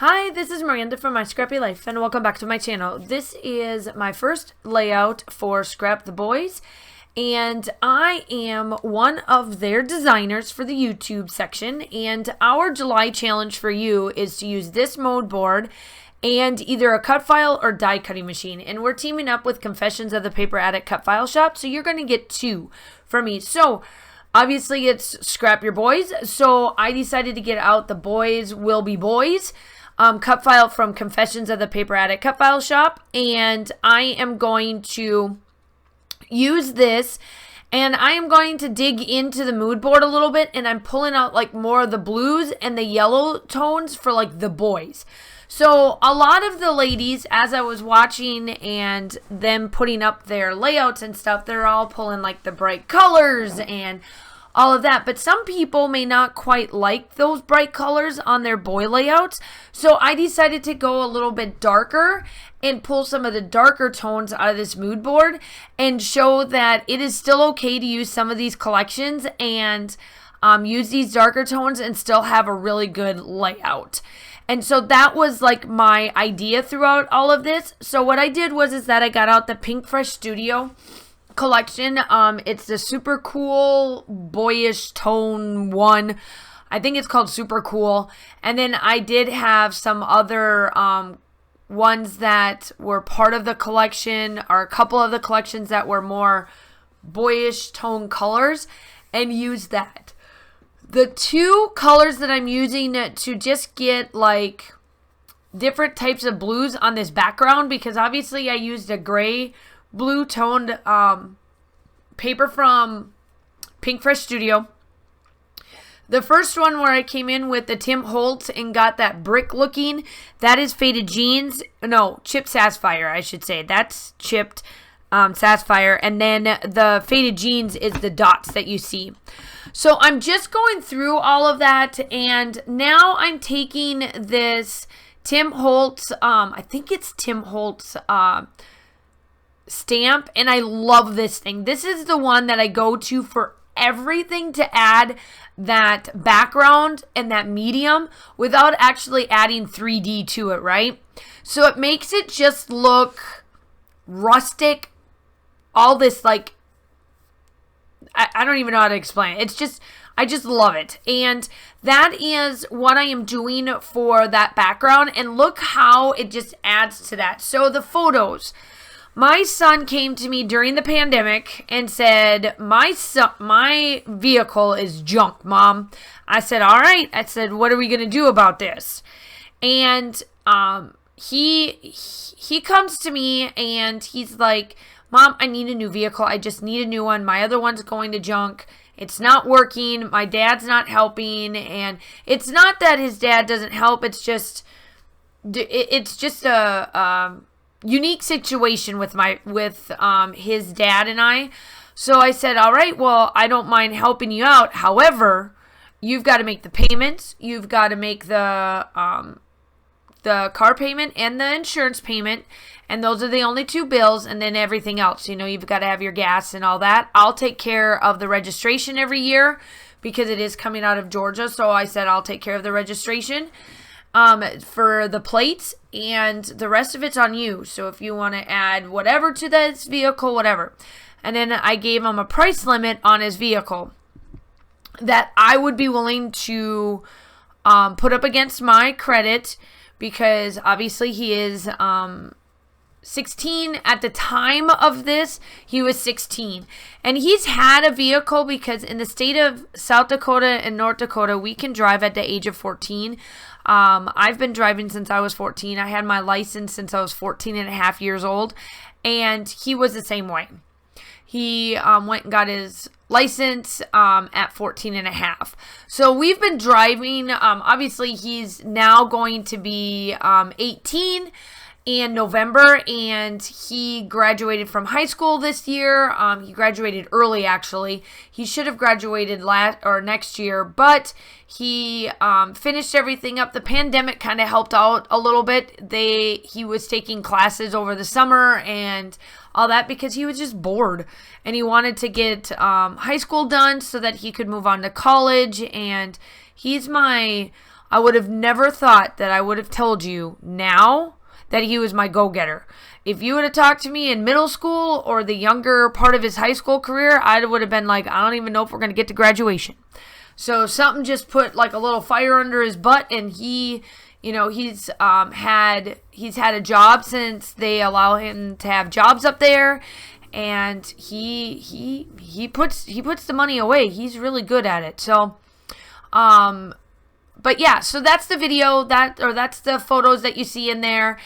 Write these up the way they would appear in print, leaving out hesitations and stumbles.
Hi, this is Miranda from My Scrappy Life, and welcome back to my channel. This is my first layout for Scrap the Boys, and I am one of their designers for the YouTube section, and our July challenge for you is to use this mode board and either a cut file or die cutting machine, and we're teaming up with Confessions of the Paper Addict cut file shop, so you're going to get two from me. So obviously it's Scrap Your Boys, so I decided to get out the Boys Will Be Boys cut file from Confessions of the Paper Addict cut file shop, and I am going to use this and I am going to dig into the mood board a little bit, and I'm pulling out like more of the blues and the yellow tones for like the boys. So a lot of the ladies, as I was watching and them putting up their layouts and stuff, they're all pulling like the bright colors and all of that, but some people may not quite like those bright colors on their boy layouts, so I decided to go a little bit darker and pull some of the darker tones out of this mood board and show that it is still okay to use some of these collections and use these darker tones and still have a really good layout. And so that was like my idea throughout all of this. So what I did was that I got out the Pink Fresh Studio collection. It's the super cool boyish tone one. I think it's called Super Cool. And then I did have some other ones that were part of the collection, or a couple of the collections that were more boyish tone colors, and used that. The two colors that I'm using to just get like different types of blues on this background, because obviously I used a gray blue toned paper from Pink Fresh Studio. The first one where I came in with the Tim Holtz and got that brick looking, that is Faded Jeans. No, Chipped Sapphire, I should say. That's Chipped Sapphire. And then the Faded Jeans is the dots that you see. So I'm just going through all of that, and now I'm taking this Tim Holtz, I think it's Tim Holtz stamp, and I love this thing. This is the one that I go to for everything to add that background and that medium without actually adding 3D to it, right? So it makes it just look rustic, all this like, I don't even know how to explain it. It's just, I just love it. And that is what I am doing for that background, and look how it just adds to that. So the photos. My son came to me during the pandemic and said, my vehicle is junk, Mom. I said, all right. I said, what are we going to do about this? And he comes to me and he's like, Mom, I need a new vehicle. I just need a new one. My other one's going to junk. It's not working. My dad's not helping. And it's not that his dad doesn't help. It's just a unique situation with his dad and I. So I said, all right, well, I don't mind helping you out. However, you've got to make the payments. You've got to make the car payment and the insurance payment. And those are the only two bills, and then everything else. You know, you've got to have your gas and all that. I'll take care of the registration every year because it is coming out of Georgia. So I said I'll take care of the registration for the plates, and the rest of it's on you. So if you want to add whatever to this vehicle, whatever. And then I gave him a price limit on his vehicle that I would be willing to put up against my credit, because obviously he is 16 at the time of this. He was 16, and he's had a vehicle because in the state of South Dakota and North Dakota, we can drive at the age of 14. I've been driving since I was 14. I had my license since I was 14 and a half years old, and he was the same way. He went and got his license at 14 and a half. So we've been driving. Obviously, he's now going to be 18 in November, and he graduated from high school this year. He graduated early, actually. He should have graduated next year, but he finished everything up. The pandemic kind of helped out a little bit. He was taking classes over the summer and all that because he was just bored, and he wanted to get high school done so that he could move on to college. And he's my I would have never thought that I would have told you now that he was my go-getter. If you would have talked to me in middle school or the younger part of his high school career, I would have been like, I don't even know if we're going to get to graduation. So something just put like a little fire under his butt, and he, you know, he's had a job since they allow him to have jobs up there, and he puts the money away. He's really good at it. So, but yeah, so that's the video that's the photos that you see in there.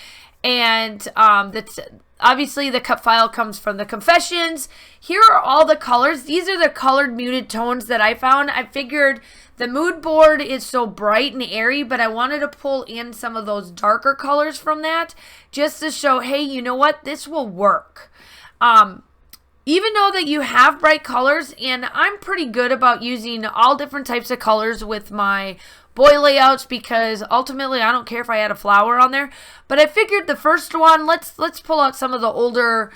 And that's obviously the cut file comes from the confessions. Here are all the colors. These are the colored muted tones that I found. I figured the mood board is so bright and airy, but I wanted to pull in some of those darker colors from that just to show, hey, you know what? This will work. Even though that you have bright colors, and I'm pretty good about using all different types of colors with my boy layouts, because ultimately I don't care if I add a flower on there. But I figured the first one, let's pull out some of the older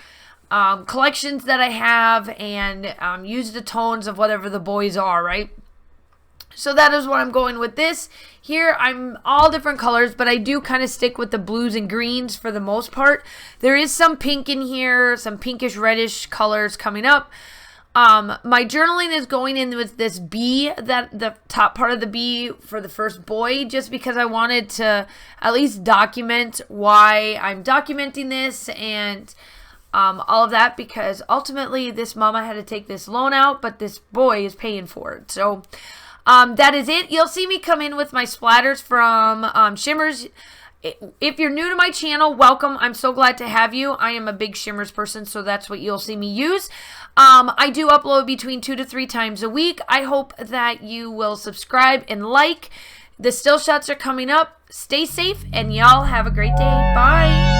collections that I have and use the tones of whatever the boys are, right? So that is what I'm going with this. Here I'm all different colors, but I do kind of stick with the blues and greens for the most part. There is some pink in here, some pinkish reddish colors coming up. My journaling is going in with this bee, the top part of the bee for the first boy, just because I wanted to at least document why I'm documenting this and all of that, because ultimately this mama had to take this loan out, but this boy is paying for it. So that is it. You'll see me come in with my splatters from Shimmers. If you're new to my channel, welcome. I'm so glad to have you. I am a big Shimmers person, so that's what you'll see me use. I do upload between 2 to 3 times a week. I hope that you will subscribe and like. The still shots are coming up. Stay safe, and y'all have a great day. Bye.